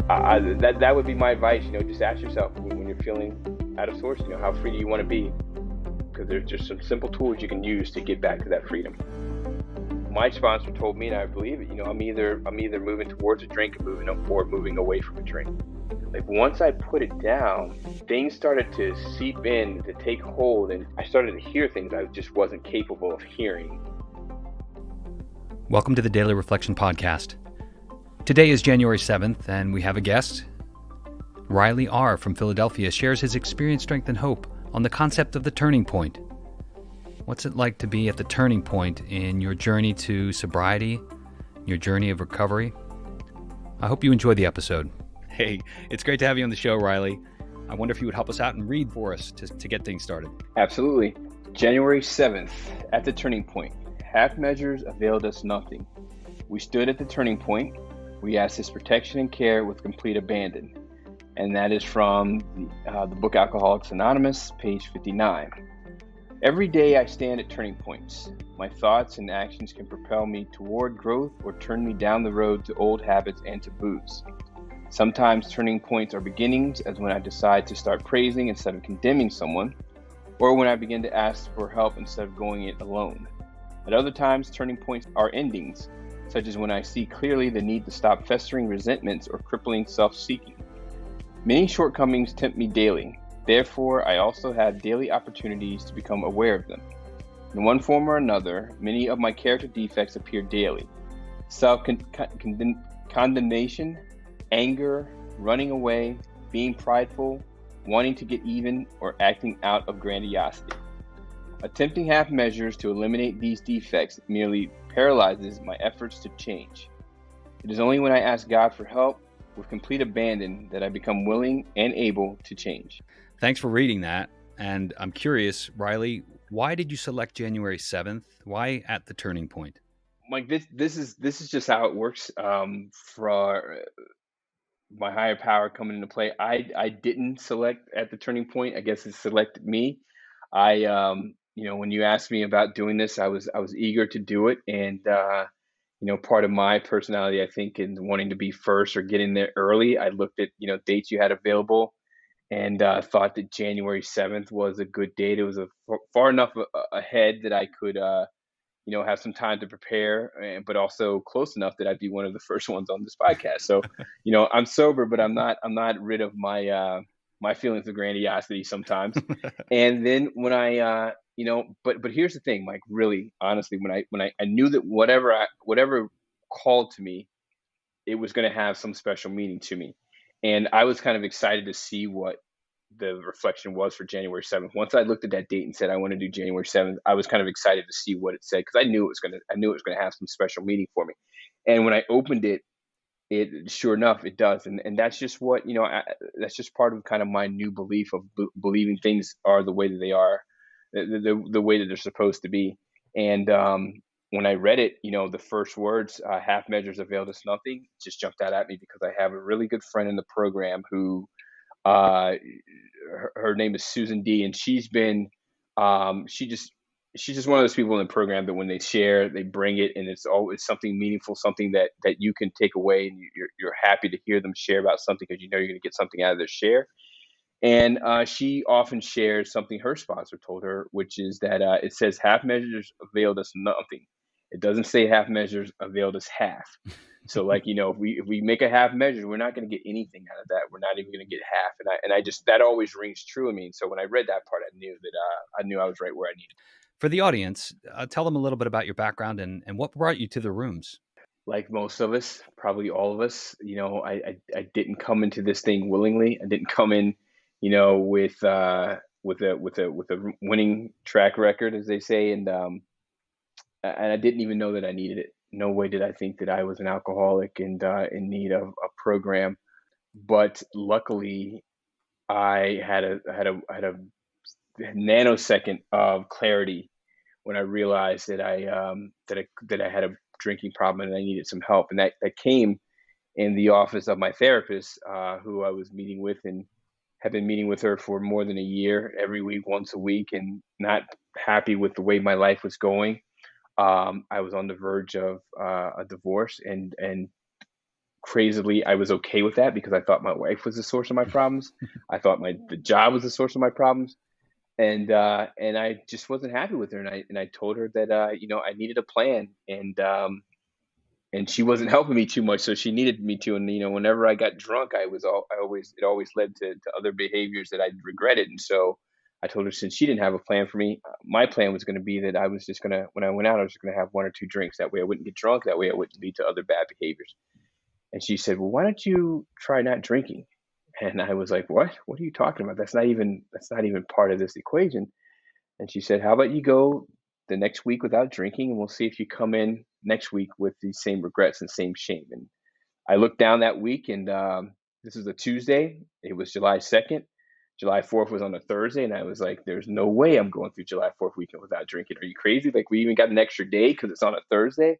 That would be my advice. Just ask yourself when you're feeling out of sorts, how free do you want to be? Because there's just some simple tools you can use to get back to that freedom. My sponsor told me, and I believe it, I'm either moving towards a drink or moving away from a drink. Like once I put it down, things started to seep in, to take hold, and I started to hear things I just wasn't capable of hearing. Welcome to the Daily Reflection Podcast. Today is January 7th, and we have a guest. Riley R. from Philadelphia shares his experience, strength, and hope on the concept of the turning point. What's it like to be at the turning point in your journey to sobriety, your journey of recovery? I hope you enjoy the episode. Hey, it's great to have you on the show, Riley. I wonder if you would help us out and read for us to get things started. Absolutely. January 7th, at the turning point. Half measures availed us nothing. We stood at the turning point. We asked His protection and care with complete abandon. And that is from the book Alcoholics Anonymous, page 59. Every day I stand at turning points. My thoughts and actions can propel me toward growth or turn me down the road to old habits and taboos. Sometimes turning points are beginnings, as when I decide to start praising instead of condemning someone, or when I begin to ask for help instead of going it alone. At other times, turning points are endings, such as when I see clearly the need to stop festering resentments or crippling self-seeking. Many shortcomings tempt me daily. Therefore, I also have daily opportunities to become aware of them. In one form or another, many of my character defects appear daily. Self-condemnation, anger, running away, being prideful, wanting to get even, or acting out of grandiosity. Attempting half measures to eliminate these defects merely paralyzes my efforts to change. It is only when I ask God for help with complete abandon that I become willing and able to change. Thanks for reading that. And I'm curious, Riley, why did you select January 7th? Why at the turning point? Mike, this is just how it works for my higher power coming into play. I didn't select at the turning point. I guess it selected me. When you asked me about doing this, I was eager to do it, and part of my personality, I think, in wanting to be first or get in there early, I looked at dates you had available, and thought that January 7th was a good date. It was far enough ahead that I could have some time to prepare, but also close enough that I'd be one of the first ones on this podcast. So, I'm sober, but I'm not rid of my my feelings of grandiosity sometimes. And then when I but here's the thing, Mike, really honestly, when I knew that whatever called to me, it was going to have some special meaning to me. And I was kind of excited to see what the reflection was for January 7th. Once I looked at that date and said I want to do January 7th, I was kind of excited to see what it said, because I knew it was going to have some special meaning for me. And when I opened it, sure enough, it does. And that's just what, that's just part of kind of my new belief of believing things are the way that they are, the way that they're supposed to be. And when I read it, the first words, half measures availed us nothing, just jumped out at me, because I have a really good friend in the program who, her name is Susan D, and she's been, she's just one of those people in the program that when they share, they bring it, and it's always something meaningful, something that you can take away, and you're happy to hear them share about something, because you're going to get something out of their share. And she often shares something her sponsor told her, which is that it says half measures availed us nothing. It doesn't say half measures availed us half. So, like, if we make a half measure, we're not going to get anything out of that. We're not even going to get half. And I just, that always rings true. I mean, so when I read that part, I knew that I was right where I needed. For the audience, tell them a little bit about your background and what brought you to the rooms. Like most of us, probably all of us, I didn't come into this thing willingly. I didn't come in, with a winning track record, as they say, and I didn't even know that I needed it. No way did I think that I was an alcoholic and in need of a program. But luckily, I had a nanosecond of clarity when I realized that I had a drinking problem and I needed some help, and that came in the office of my therapist, who I was meeting with, and had been meeting with her for more than a year, every week, once a week, and not happy with the way my life was going. I was on the verge of a divorce, and crazily, I was okay with that because I thought my wife was the source of my problems. I thought the job was the source of my problems, and I just wasn't happy with her. And I told her that I needed a plan, and she wasn't helping me too much, so she needed me to. And whenever I got drunk, I always it always led to other behaviors that I regretted. And so I told her, since she didn't have a plan for me, my plan was going to be that I was just gonna, when I went out, I was just gonna have one or two drinks. That way, I wouldn't get drunk. That way, I wouldn't lead to other bad behaviors. And she said, "Well, why don't you try not drinking?" And I was like, "What? What are you talking about? That's not even part of this equation." And she said, "How about you go the next week without drinking, and we'll see if you come in next week with the same regrets and same shame." And I looked down that week, and this is a Tuesday. It was July 2nd. July 4th was on a Thursday, and I was like, "There's no way I'm going through July 4th weekend without drinking. Are you crazy? Like, we even got an extra day because it's on a Thursday."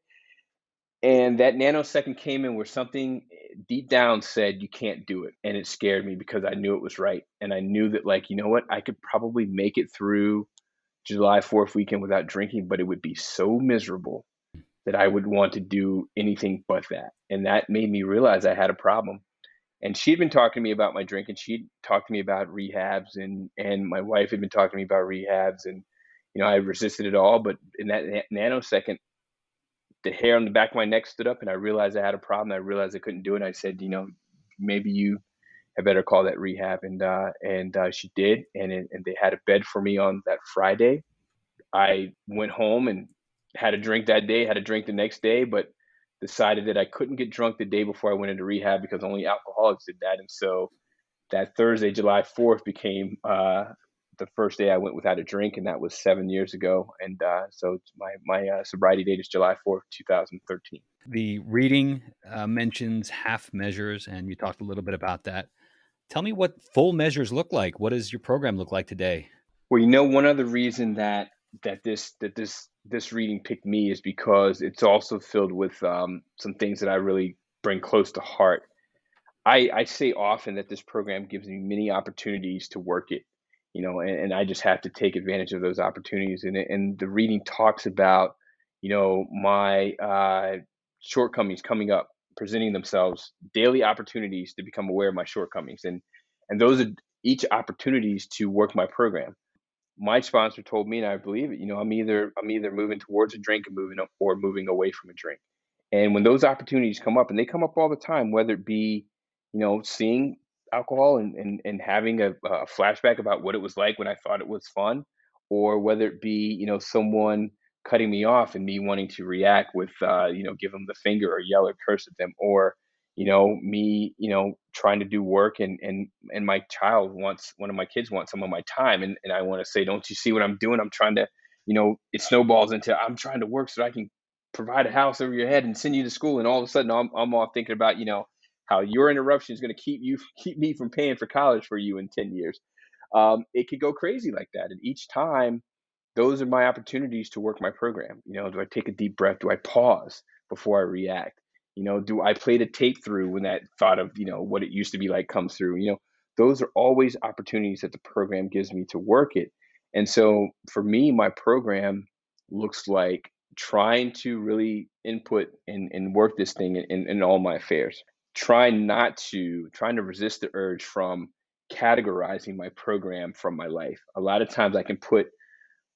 And that nanosecond came in where something deep down said, "You can't do it." And it scared me because I knew it was right. And I knew that, like, you know what? I could probably make it through July 4th weekend without drinking, but it would be so miserable that I would want to do anything but that. And that made me realize I had a problem. And she'd been talking to me about my drinking. She'd talked to me about rehabs, and my wife had been talking to me about rehabs. And I resisted it all. But in that nanosecond, the hair on the back of my neck stood up, and I realized I had a problem. I realized I couldn't do it. I said, maybe you had better call that rehab. And she did, and they had a bed for me on that Friday. I went home and had a drink that day, had a drink the next day, but decided that I couldn't get drunk the day before I went into rehab because only alcoholics did that. And so that Thursday, July 4th, became the first day I went without a drink, and that was 7 years ago. And so my sobriety date is July 4th, 2013. The reading mentions half measures, and you talked a little bit about that. Tell me what full measures look like. What does your program look like today? Well, one other reason that this reading picked me is because it's also filled with some things that I really bring close to heart. I say often that this program gives me many opportunities to work it, and I just have to take advantage of those opportunities. And the reading talks about, my shortcomings coming up, presenting themselves, daily opportunities to become aware of my shortcomings, and those are each opportunities to work my program. My sponsor told me, and I believe it, I'm either moving towards a drink and moving up, or moving away from a drink. And when those opportunities come up, and they come up all the time, whether it be, seeing alcohol and having a flashback about what it was like when I thought it was fun, or whether it be, someone cutting me off and me wanting to react with, give them the finger or yell or curse at them, or, me, trying to do work, and my child wants, one of my kids wants some of my time. And I want to say, "Don't you see what I'm doing? I'm trying to," it snowballs into, "I'm trying to work so I can provide a house over your head and send you to school." And all of a sudden, I'm all thinking about, how your interruption is going to keep me from paying for college for you in 10 years. It could go crazy like that. And each time, those are my opportunities to work my program. Do I take a deep breath? Do I pause before I react? Do I play the tape through when that thought of, what it used to be like comes through? Those are always opportunities that the program gives me to work it. And so for me, my program looks like trying to really input and work this thing in all my affairs. Trying to resist the urge from categorizing my program from my life. A lot of times I can put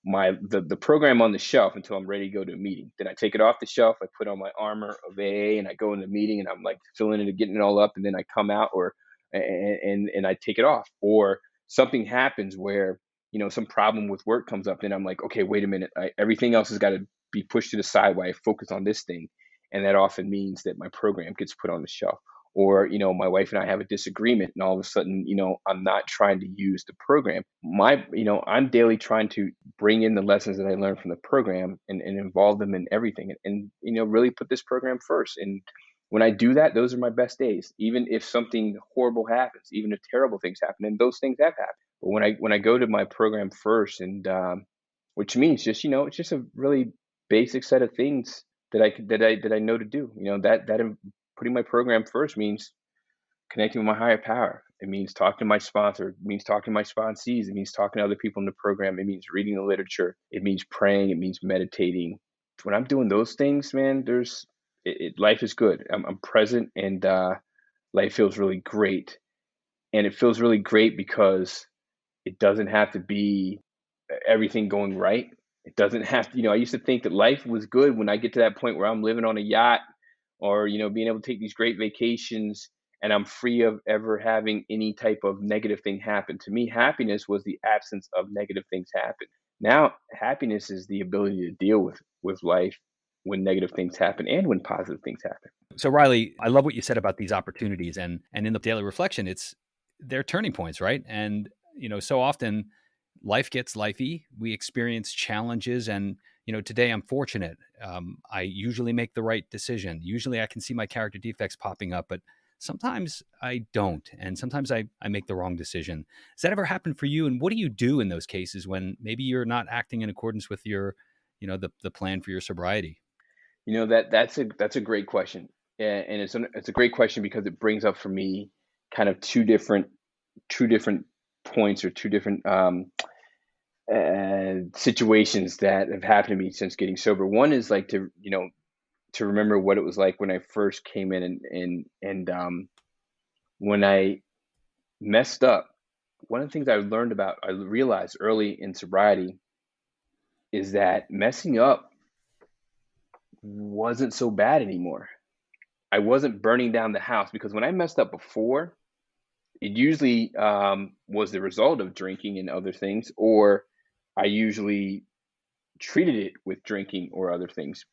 the program on the shelf until I'm ready to go to a meeting. Then I take it off the shelf, I put on my armor of AA, and I go in the meeting, and I'm like filling it and getting it all up, and then I come out, or and I take it off. Or something happens where, some problem with work comes up, then I'm like, "Okay, wait a minute. Everything else has got to be pushed to the side while I focus on this thing." And that often means that my program gets put on the shelf. Or, my wife and I have a disagreement, and all of a sudden, I'm not trying to use the program. I'm daily trying to bring in the lessons that I learned from the program, and involve them in everything, and really put this program first. And when I do that, those are my best days. Even if something horrible happens, even if terrible things happen, and those things have happened. But when I go to my program first, and which means just, it's just a really basic set of things that I know to do. Putting my program first means connecting with my higher power. It means talking to my sponsor. It means talking to my sponsees. It means talking to other people in the program. It means reading the literature. It means praying. It means meditating. When I'm doing those things, man, Life is good. I'm present, and life feels really great. And it feels really great because it doesn't have to be everything going right. It doesn't have to, I used to think that life was good when I get to that point where I'm living on a yacht, or, being able to take these great vacations, and I'm free of ever having any type of negative thing happen. To me, happiness was the absence of negative things happen. Now, happiness is the ability to deal with life when negative things happen and when positive things happen. So Riley, I love what you said about these opportunities, and in the daily reflection, they're turning points, right? And so often life gets lifey. We experience challenges, and today I'm fortunate. I usually make the right decision. Usually I can see my character defects popping up, but sometimes I don't, and sometimes I make the wrong decision. Does that ever happen for you? And what do you do in those cases when maybe you're not acting in accordance with your, the plan for your sobriety? That's a great question, and it's a great question because it brings up for me kind of two different points, or two different situations that have happened to me since getting sober. One is like to remember what it was like when I first came in, and when I messed up. One of the things I realized early in sobriety is that messing up wasn't so bad anymore. I wasn't burning down the house, because when I messed up before, it usually was the result of drinking and other things, or I usually treated it with drinking or other things.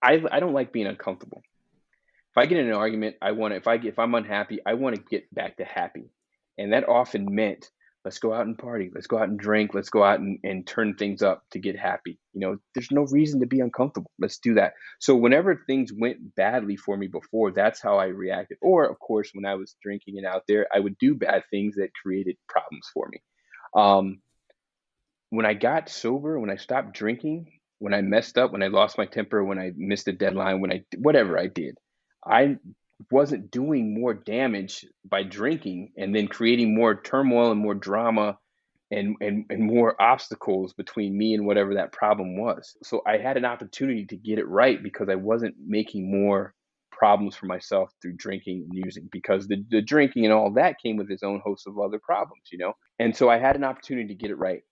I don't like being uncomfortable. If I get in an argument, I want to. If I'm unhappy, I want to get back to happy, and that often meant, let's go out and party, let's go out and drink, let's go out and turn things up to get happy. There's no reason to be uncomfortable. Let's do that. So whenever things went badly for me before, that's how I reacted. Or of course, when I was drinking and out there, I would do bad things that created problems for me. Um, when I got sober, when I stopped drinking, when I messed up, when I lost my temper, when I missed a deadline, whatever I did, I wasn't doing more damage by drinking and then creating more turmoil and more drama and more obstacles between me and whatever that problem was. So I had an opportunity to get it right because I wasn't making more problems for myself through drinking and using, because the drinking and all that came with its own host of other problems. And so I had an opportunity to get it right.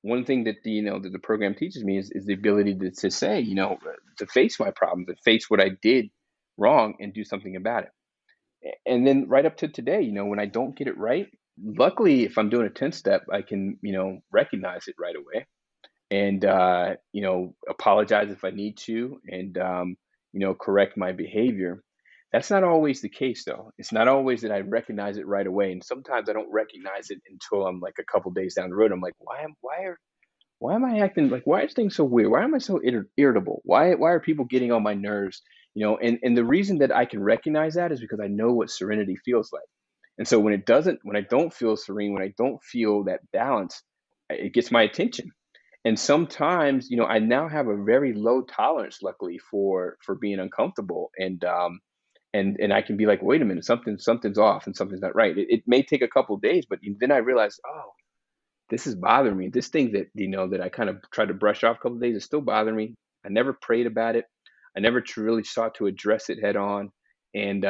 One thing that the program teaches me is the ability to say, to face my problems and face what I did wrong and do something about it. And then right up to today, when I don't get it right, luckily, if I'm doing a 10 step, I can, recognize it right away, and, apologize if I need to, and, correct my behavior. That's not always the case, though. It's not always that I recognize it right away. And sometimes I don't recognize it until I'm like a couple days down the road. I'm like, why am I acting like, why is things so weird? Why am I so irritable? Why are people getting on my nerves? And the reason that I can recognize that is because I know what serenity feels like. And so when I don't feel serene, when I don't feel that balance, it gets my attention. And sometimes, I now have a very low tolerance, luckily, for being uncomfortable. And I can be like, wait a minute, something's off and something's not right. It may take a couple of days, but then I realize, oh, this is bothering me. This thing that that I kind of tried to brush off a couple of days is still bothering me. I never prayed about it. I never really sought to address it head on, and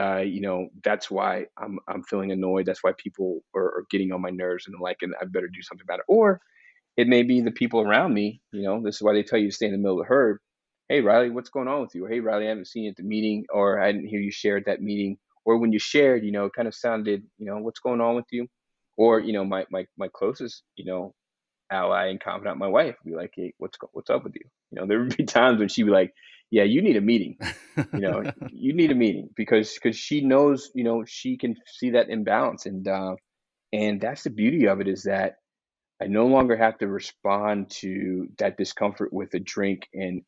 that's why I'm feeling annoyed. That's why people are getting on my nerves, and like, and I better do something about it. Or it may be the people around me. This is why they tell you to stay in the middle of the herd. Hey, Riley, what's going on with you? Or, hey, Riley, I haven't seen you at the meeting, or I didn't hear you share at that meeting. Or when you shared, it kind of sounded, what's going on with you? Or, my closest, ally and confidant, my wife, would be like, hey, what's up with you? There would be times when she'd be like, yeah, you need a meeting. You need a meeting, because she knows, she can see that imbalance. And that's the beauty of it, is that I no longer have to respond to that discomfort with a drink and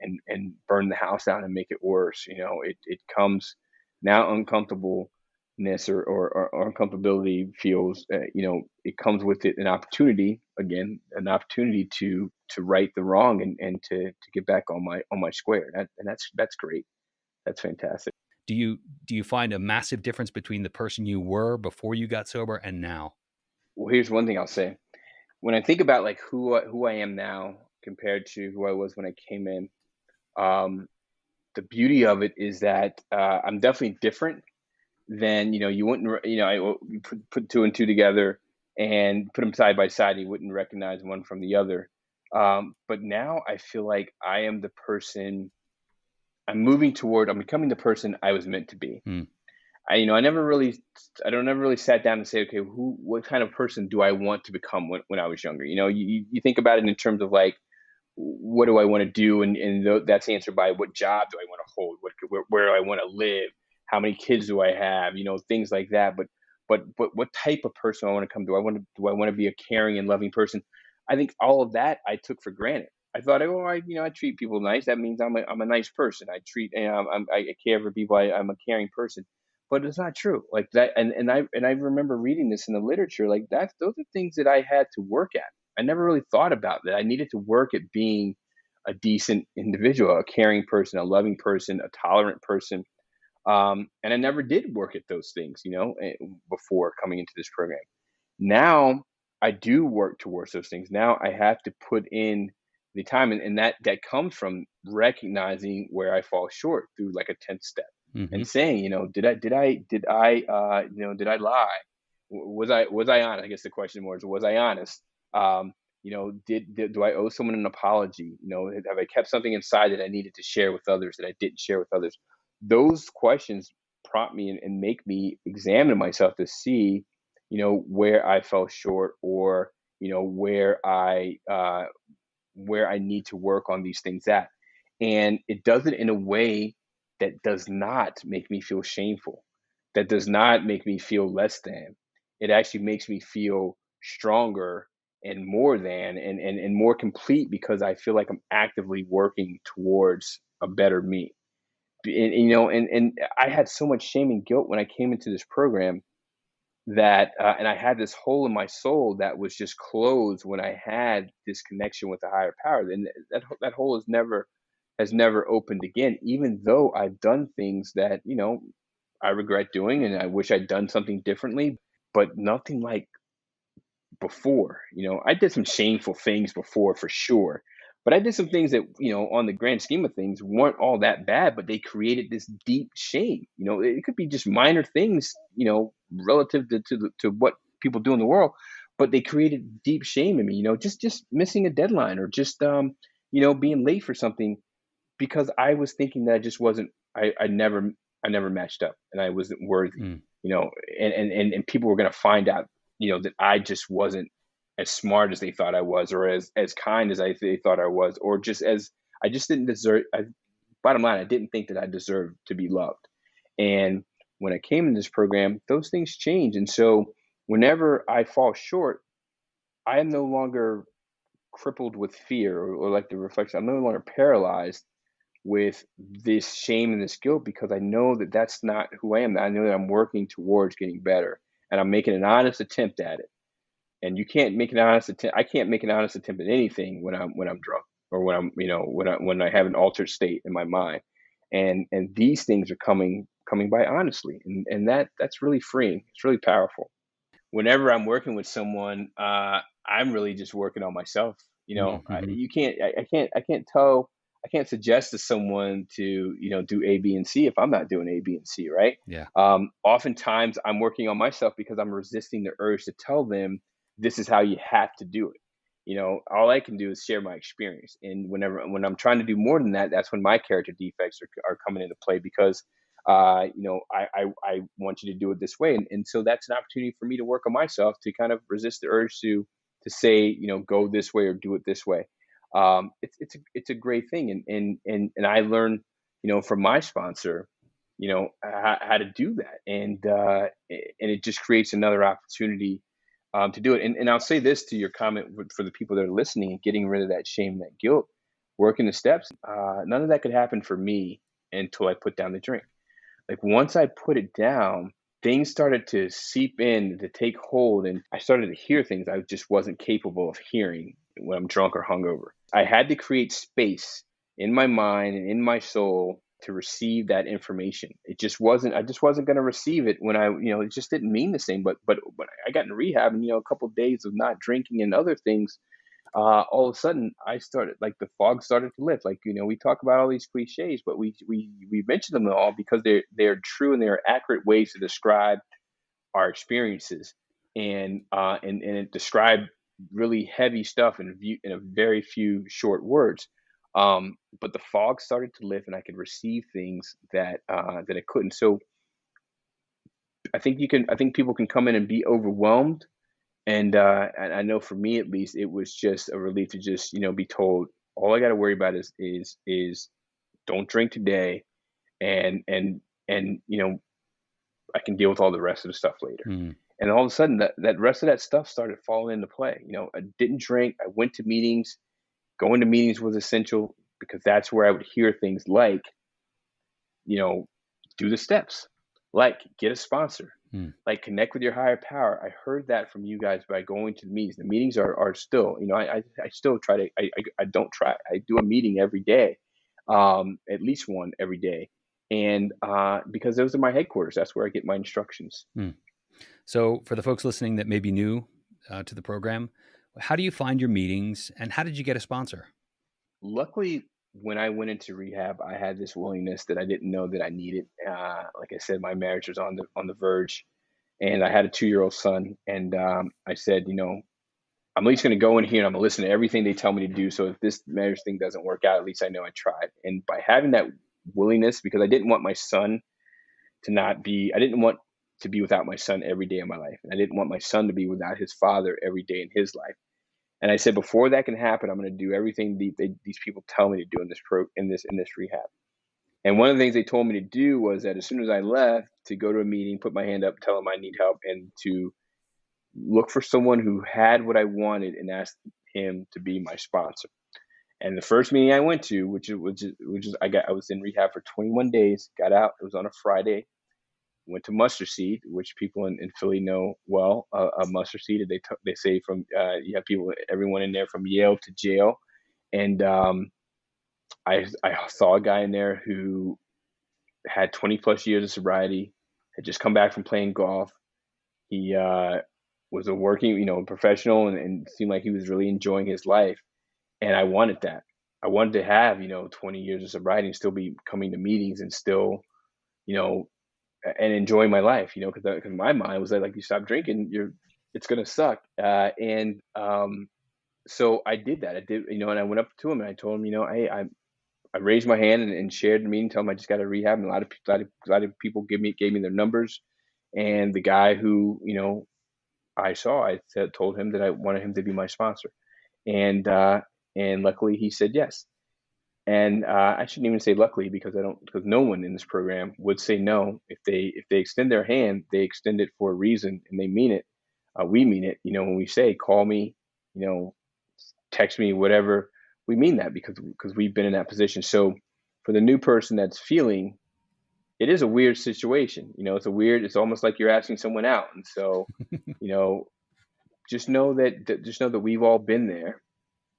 burn the house down and make it worse. It comes now, uncomfortableness, or uncomfortability feels, it comes with it an opportunity, again, an opportunity to right the wrong, and to get back on my square. And that's great. That's fantastic. Do you find a massive difference between the person you were before you got sober and now? Well, here's one thing I'll say. When I think about like who I am now compared to who I was when I came in, um, the beauty of it is that I'm definitely different than, you wouldn't, you put two and two together and put them side by side, and you wouldn't recognize one from the other. But now I feel like I am the person I'm becoming the person I was meant to be. Mm. I don't never really sat down and say, okay, what kind of person do I want to become when I was younger? You think about it in terms of like, what do I want to do? And that's answered by what job do I want to hold? Where do I want to live? How many kids do I have? Things like that. But what type of person I want to come? Do I want to be a caring and loving person? I think all of that I took for granted. I thought, oh, I treat people nice. That means I'm a nice person. I care for people. I'm a caring person. But it's not true. Like that, and I remember reading this in the literature. Like those are things that I had to work at. I never really thought about that. I needed to work at being a decent individual, a caring person, a loving person, a tolerant person. And I never did work at those things, before coming into this program. Now I do work towards those things. Now I have to put in the time, and that comes from recognizing where I fall short through like a 10th step Mm-hmm. and saying, did I lie? Was I honest? I guess the question more is, was I honest? Do I owe someone an apology? Have I kept something inside that I needed to share with others that I didn't share with others? Those questions prompt me and make me examine myself to see, where I fell short, or where I need to work on these things at. And it does it in a way that does not make me feel shameful, that does not make me feel less than. It actually makes me feel stronger and more than, and more complete, because I feel like I'm actively working towards a better me. And I had so much shame and guilt when I came into this program, that and I had this hole in my soul that was just closed when I had this connection with the higher power. And that hole has never opened again, even though I've done things that I regret doing, and I wish I'd done something differently, but nothing like before. I did some shameful things before for sure, but I did some things that, on the grand scheme of things, weren't all that bad, but they created this deep shame. It could be just minor things, relative to what people do in the world, but they created deep shame in me. Just missing a deadline, or just being late for something, because I was thinking that I just wasn't. I never matched up, and I wasn't worthy. Mm. And people were going to find out, that I just wasn't as smart as they thought I was, or as kind as they thought I was, or just as I just didn't deserve. Bottom line, I didn't think that I deserved to be loved. And when I came in this program, those things change. And so whenever I fall short, I am no longer crippled with fear, or like the reflection. I'm no longer paralyzed with this shame and this guilt, because I know that that's not who I am. I know that I'm working towards getting better, and I'm making an honest attempt at it. And you can't make an honest attempt. I can't make an honest attempt at anything when I'm drunk, or when I have an altered state in my mind. And these things are coming by honestly, and that's really freeing. It's really powerful. Whenever I'm working with someone, I'm really just working on myself. Mm-hmm. You can't, I can't suggest to someone to, do A, B, and C if I'm not doing A, B, and C, right? Yeah. Oftentimes I'm working on myself because I'm resisting the urge to tell them this is how you have to do it. All I can do is share my experience. And when I'm trying to do more than that, that's when my character defects are coming into play, because I want you to do it this way. And so that's an opportunity for me to work on myself, to kind of resist the urge to say, go this way or do it this way. It's a great thing. And I learned, from my sponsor, how to do that. And it just creates another opportunity to do it. And I'll say this to your comment, for the people that are listening, and getting rid of that shame, that guilt, working the steps. None of that could happen for me until I put down the drink. Like once I put it down, things started to seep in, to take hold, and I started to hear things I just wasn't capable of hearing when I'm drunk or hungover. I had to create space in my mind and in my soul to receive that information. I just wasn't going to receive it when it just didn't mean the same. But when I got in rehab, and, a couple of days of not drinking and other things, all of a sudden I started, like, the fog started to lift. Like, we talk about all these cliches, but we mention them all because they're true and they're accurate ways to describe our experiences, and it described really heavy stuff in a very few short words. But the fog started to lift, and I could receive things that I couldn't. So I think people can come in and be overwhelmed, and I know for me at least, it was just a relief to just be told all I got to worry about is don't drink today, and I can deal with all the rest of the stuff later. Mm. And all of a sudden, that rest of that stuff started falling into play. I didn't drink. I went to meetings. Going to meetings was essential because that's where I would hear things like, you know, do the steps, like get a sponsor, Mm. like connect with your higher power. I heard that from you guys by going to the meetings. The meetings are still, I still try to, I don't try, I do a meeting every day, at least one every day. And because those are my headquarters, that's where I get my instructions. Mm. So, for the folks listening that may be new to the program, how do you find your meetings and how did you get a sponsor? Luckily, when I went into rehab, I had this willingness that I didn't know that I needed. Like I said, my marriage was on the verge, and I had a 2-year-old son. And I said, I'm at least going to go in here and I'm going to listen to everything they tell me to do. So if this marriage thing doesn't work out, at least I know I tried. And by having that willingness, because I didn't want my son I didn't want to be without my son every day of my life, and I didn't want my son to be without his father every day in his life. And I said, before that can happen, I'm going to do everything these people tell me to do in this rehab. And one of the things they told me to do was that as soon as I left, to go to a meeting, put my hand up, tell them I need help, and to look for someone who had what I wanted and ask him to be my sponsor. And the first meeting I went to, I was in rehab for 21 days, got out. It was on a Friday. Went to Mustard Seed, which people in Philly know well. Mustard Seed, they say from you have everyone in there from Yale to jail, and I saw a guy in there who had 20 plus years of sobriety, had just come back from playing golf. He was a working, professional, and seemed like he was really enjoying his life. And I wanted that. I wanted to have 20 years of sobriety and still be coming to meetings and still you know and enjoying my life, because my mind was like, you stop drinking, it's gonna suck. And so I did that. I did, and I went up to him and I told him, hey, I raised my hand and shared the meeting, told him I just got to rehab, and a lot of people gave me their numbers, and the guy who told him that I wanted him to be my sponsor, and and luckily he said yes. And I shouldn't even say luckily, because no one in this program would say no. If they extend their hand, they extend it for a reason and they mean it. We mean it. When we say call me, text me, whatever, we mean that because we've been in that position. So for the new person that's feeling, it is a weird situation. It's almost like you're asking someone out. And so, you know, just know that we've all been there,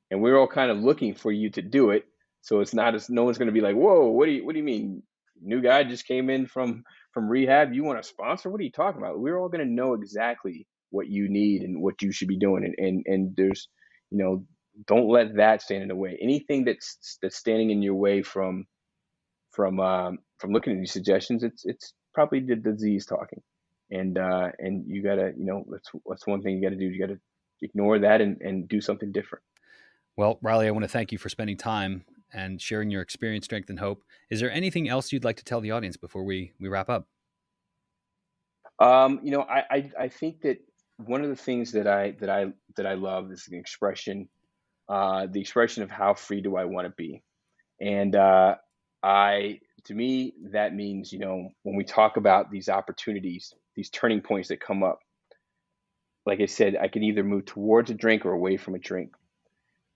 and we're all kind of looking for you to do it. So it's not as no one's going to be like, "Whoa, what do you mean? New guy just came in from rehab. You want a sponsor? What are you talking about?" We're all going to know exactly what you need and what you should be doing. And there's, you know, don't let that stand in the way. Anything that's standing in your way from looking at these suggestions, it's probably the disease talking. And you gotta, that's one thing you gotta do. You gotta ignore that and do something different. Well, Riley, I want to thank you for spending time and sharing your experience, strength, and hope. Is there anything else you'd like to tell the audience before we wrap up? I think that one of the things that I love is the expression of how free do I want to be. And I to me that means, when we talk about these opportunities, these turning points that come up, like I said, I can either move towards a drink or away from a drink.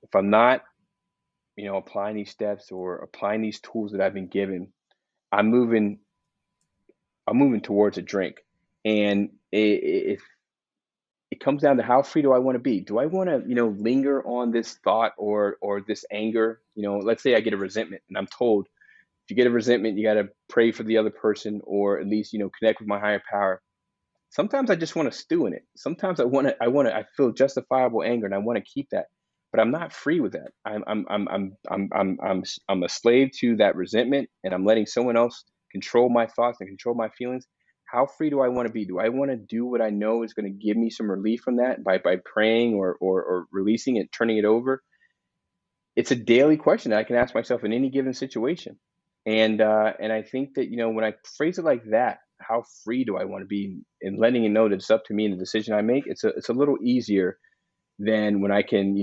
If I'm not, applying these steps or applying these tools that I've been given, I'm moving I'm moving towards a drink. And it comes down to how free do I want to be? Do I want to, linger on this thought or this anger? Let's say I get a resentment and I'm told, if you get a resentment, you got to pray for the other person, or at least, connect with my higher power. Sometimes I just want to stew in it. Sometimes I feel justifiable anger and I want to keep that. but I'm not free with that. I'm a slave to that resentment, and I'm letting someone else control my thoughts and control my feelings. How free do I want to be? Do I want to do what I know is going to give me some relief from that by praying or releasing it, turning it over? It's a daily question that I can ask myself in any given situation. And I think that, when I phrase it like that, how free do I want to be, and letting it know that it's up to me and the decision I make, it's a little easier than when I can,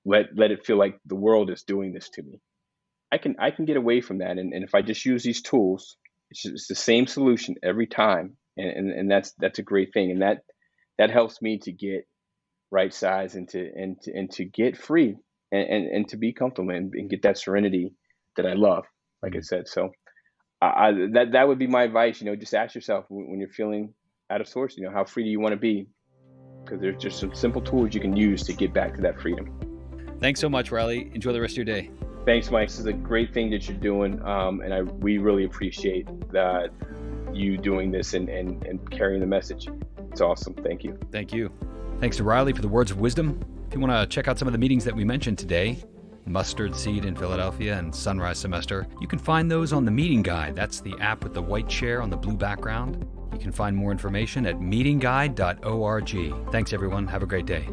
let it feel like the world is doing this to me. I can get away from that, and if I just use these tools, it's the same solution every time, and that's a great thing, and that helps me to get right size and to get free, and to be comfortable, and get that serenity that I love, like I said. So that would be my advice. Just ask yourself when you're feeling out of sorts, how free do you want to be? Because there's just some simple tools you can use to get back to that freedom. Thanks so much, Riley. Enjoy the rest of your day. Thanks, Mike. This is a great thing that you're doing, and we really appreciate you doing this and carrying the message. It's awesome. Thank you. Thank you. Thanks to Riley for the words of wisdom. If you want to check out some of the meetings that we mentioned today, Mustard Seed in Philadelphia and Sunrise Semester, you can find those on the Meeting Guide. That's the app with the white chair on the blue background. You can find more information at meetingguide.org. Thanks, everyone. Have a great day.